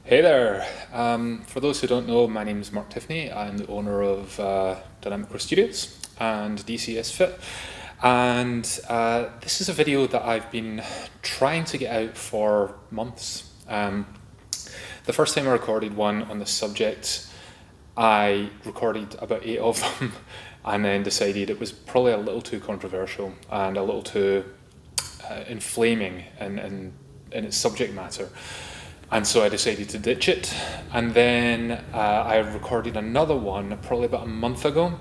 Hey there. For those who don't know, my name is Mark Tiffany. I'm the owner of Dynamic Core Studios and DCS Fit. And this is a video that I've been trying to get out for months. The first time I recorded one on the subject, I recorded about 8 of them and then decided it was probably a little too controversial and a little too inflaming in its subject matter. And so I decided to ditch it. And then I recorded another one probably about a month ago.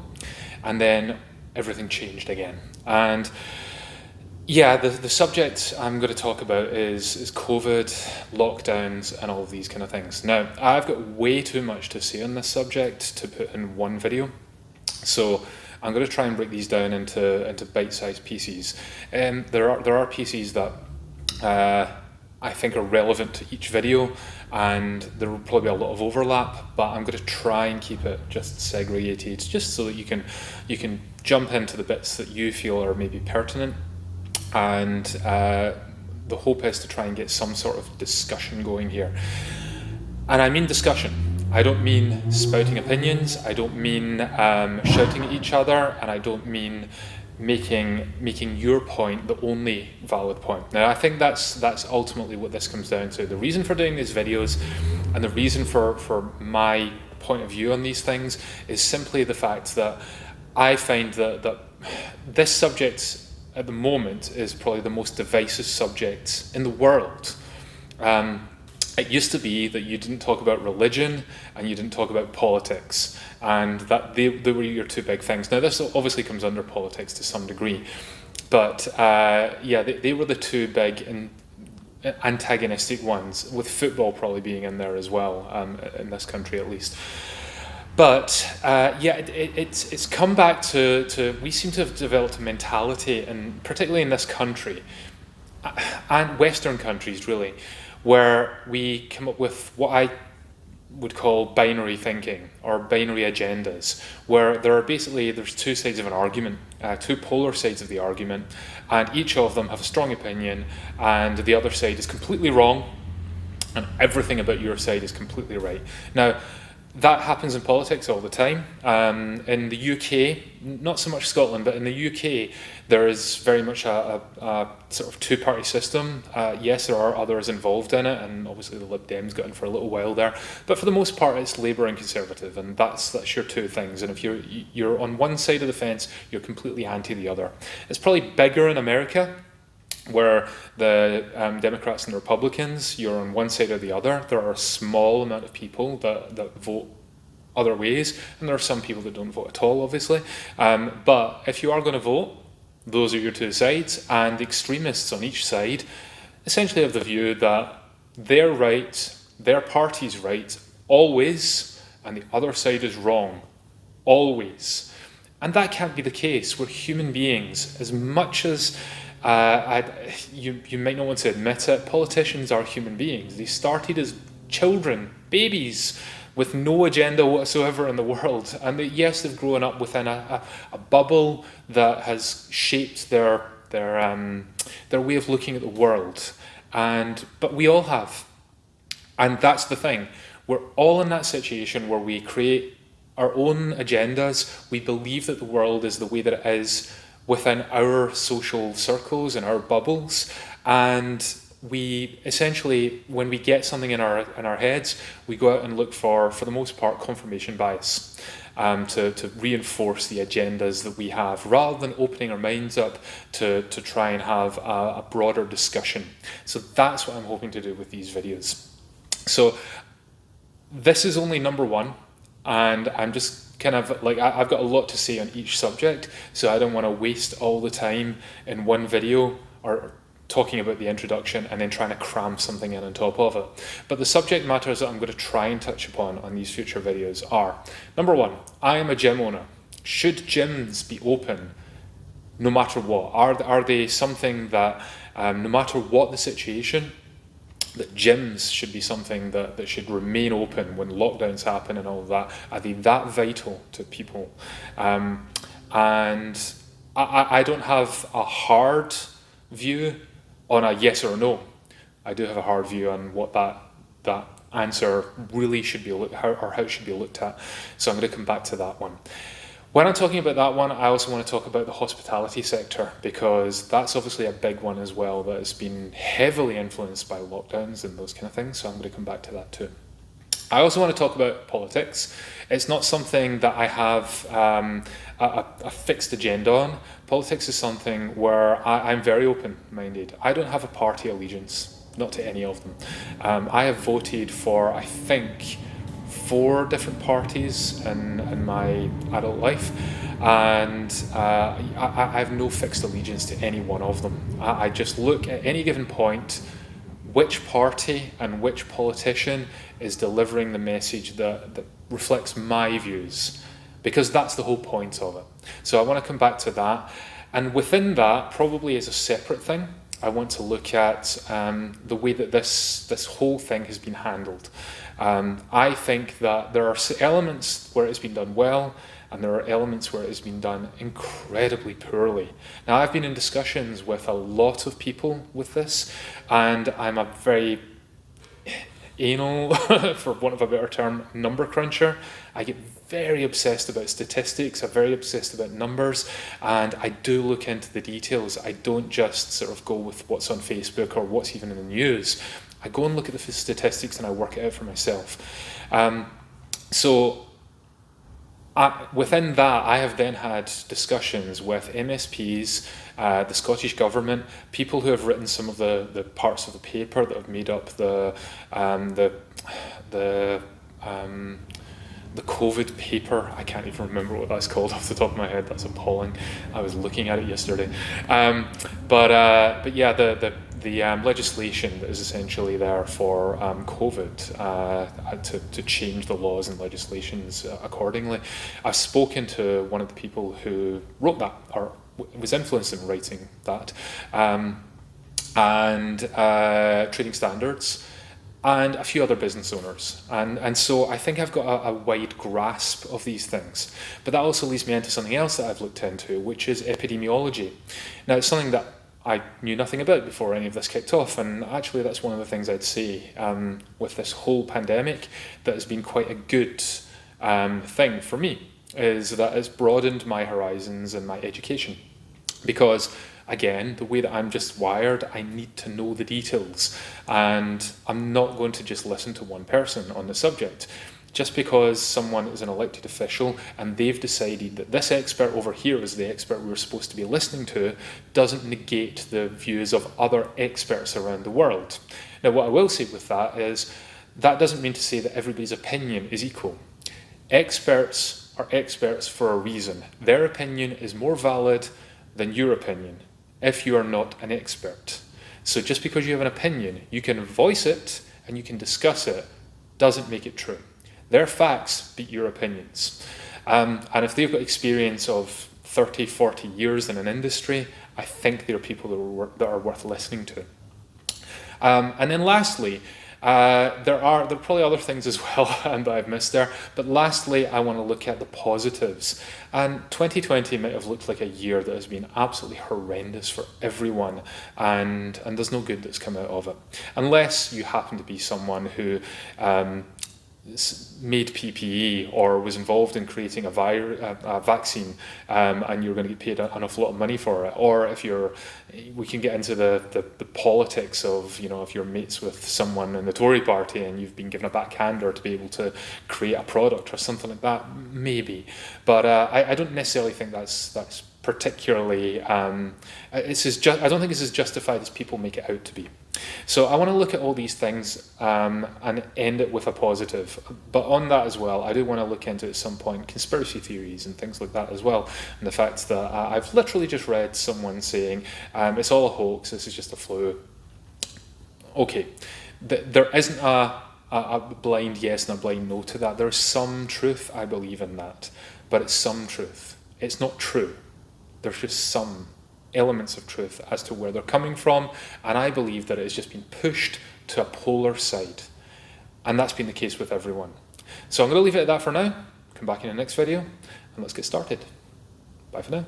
And then everything changed again. And yeah, the subject I'm going to talk about is COVID, lockdowns, and all of these kind of things. Now, I've got way too much to say on this subject to put in one video. So I'm going to try and break these down into bite-sized pieces. There are pieces that I think are relevant to each video, and there will probably be a lot of overlap, but I'm going to try and keep it just segregated, just so that you can jump into the bits that you feel are maybe pertinent, and the hope is to try and get some sort of discussion going here. And I mean discussion. I don't mean spouting opinions, I don't mean shouting at each other, and I don't mean making your point the only valid point. Now, I think that's ultimately what this comes down to. The reason for doing these videos and the reason for my point of view on these things is simply the fact that I find that this subject at the moment is probably the most divisive subject in the world. It used to be that you didn't talk about religion and you didn't talk about politics, and that they were your two big things. Now, this obviously comes under politics to some degree, but they were the two big and antagonistic ones, with football probably being in there as well, in this country at least. But it's come back to we seem to have developed a mentality, and particularly in this country and Western countries really, where we come up with what I would call binary thinking or binary agendas, where there's two sides of an argument, two polar sides of the argument, and each of them have a strong opinion, and the other side is completely wrong, and everything about your side is completely right. Now, that happens in politics all the time. In the UK, not so much Scotland, but in the UK, there is very much a sort of two-party system. Yes, there are others involved in it, and obviously the Lib Dems got in for a little while there. But for the most part, it's Labour and Conservative, and that's your two things. And if you're on one side of the fence, you're completely anti the other. It's probably bigger in America, where the Democrats and the Republicans, you're on one side or the other. There are a small amount of people that vote other ways, and there are some people that don't vote at all, obviously. But if you are going to vote, those are your two sides, and the extremists on each side essentially have the view that they're right, their party's right, always, and the other side is wrong, always. And that can't be the case. We're human beings. As much as you might not want to admit it, politicians are human beings. They started as children, babies, with no agenda whatsoever in the world. And yes, they've grown up within a bubble that has shaped their way of looking at the world. But we all have. And that's the thing. We're all in that situation where we create our own agendas. We believe that the world is the way that it is within our social circles and our bubbles, and we essentially, when we get something in our heads, we go out and look for the most part, confirmation bias, to reinforce the agendas that we have, rather than opening our minds up to try and have a broader discussion. So that's what I'm hoping to do with these videos. So this is only number one, and I'm just kind of like, I've got a lot to say on each subject, so I don't want to waste all the time in one video or talking about the introduction and then trying to cram something in on top of it. But the subject matters that I'm going to try and touch upon on these future videos are, number one, I am a gym owner. Should gyms be open no matter what? Are they something that, no matter what the situation, that gyms should be something that should remain open when lockdowns happen and all of that? Are they that vital to people? And I don't have a hard view on a yes or a no. I do have a hard view on what that that answer really should be looked at, or how it should be looked at. So I'm going to come back to that one. When I'm talking about that one, I also want to talk about the hospitality sector, because that's obviously a big one as well that has been heavily influenced by lockdowns and those kind of things. So I'm going to come back to that too. I also want to talk about politics. It's not something that I have a fixed agenda on. Politics is something where I'm very open-minded. I don't have a party allegiance, not to any of them. I have voted for, I think, 4 different parties in my adult life, and I have no fixed allegiance to any one of them. I just look at any given point, which party and which politician is delivering the message that reflects my views, because that's the whole point of it. So I want to come back to that, and within that, probably as a separate thing, I want to look at the way that this whole thing has been handled. I think that there are elements where it's been done well, and there are elements where it's been done incredibly poorly. Now, I've been in discussions with a lot of people with this, and I'm a very anal, for want of a better term, number cruncher. I get very obsessed about statistics, I'm very obsessed about numbers, and I do look into the details. I don't just sort of go with what's on Facebook or what's even in the news. I go and look at the statistics and I work it out for myself. Within that, I have then had discussions with MSPs, the Scottish Government, people who have written some of the parts of the paper that have made up the COVID paper. I can't even remember what that's called off the top of my head. That's appalling. I was looking at it yesterday. But yeah, the legislation that is essentially there for COVID to change the laws and legislations accordingly. I've spoken to one of the people who wrote that, or was influenced in writing that, and trading standards, and a few other business owners. And so I think I've got a wide grasp of these things. But that also leads me into something else that I've looked into, which is epidemiology. Now, it's something that I knew nothing about before any of this kicked off, and actually that's one of the things I'd say with this whole pandemic that has been quite a good thing for me, is that it's broadened my horizons and my education. Because again, the way that I'm just wired, I need to know the details, and I'm not going to just listen to one person on the subject. Just because someone is an elected official and they've decided that this expert over here is the expert we're supposed to be listening to, doesn't negate the views of other experts around the world. Now, what I will say with that is, that doesn't mean to say that everybody's opinion is equal. Experts are experts for a reason. Their opinion is more valid than your opinion, if you are not an expert. So just because you have an opinion, you can voice it and you can discuss it, doesn't make it true. Their facts beat your opinions. And if they've got experience of 30, 40 years in an industry, I think they're people that are worth listening to. And then lastly, there are probably other things as well that I've missed there, but lastly, I want to look at the positives. And 2020 might have looked like a year that has been absolutely horrendous for everyone, and there's no good that's come out of it. Unless you happen to be someone who made PPE or was involved in creating a vaccine, and you're going to get paid an awful lot of money for it. Or if we can get into the politics of, if you're mates with someone in the Tory party and you've been given a backhander to be able to create a product or something like that, maybe. But I don't necessarily think that's particularly, I don't think it's as justified as people make it out to be. So I want to look at all these things and end it with a positive. But on that as well, I do want to look into at some point conspiracy theories and things like that as well. And the fact that I've literally just read someone saying, it's all a hoax, this is just a flu. Okay, there isn't a blind yes and a blind no to that. There's some truth, I believe in that. But it's some truth. It's not true. There's just some elements of truth as to where they're coming from, and I believe that it has just been pushed to a polar side, and that's been the case with everyone. So I'm going to leave it at that for now. Come back in the next video and let's get started. Bye for now.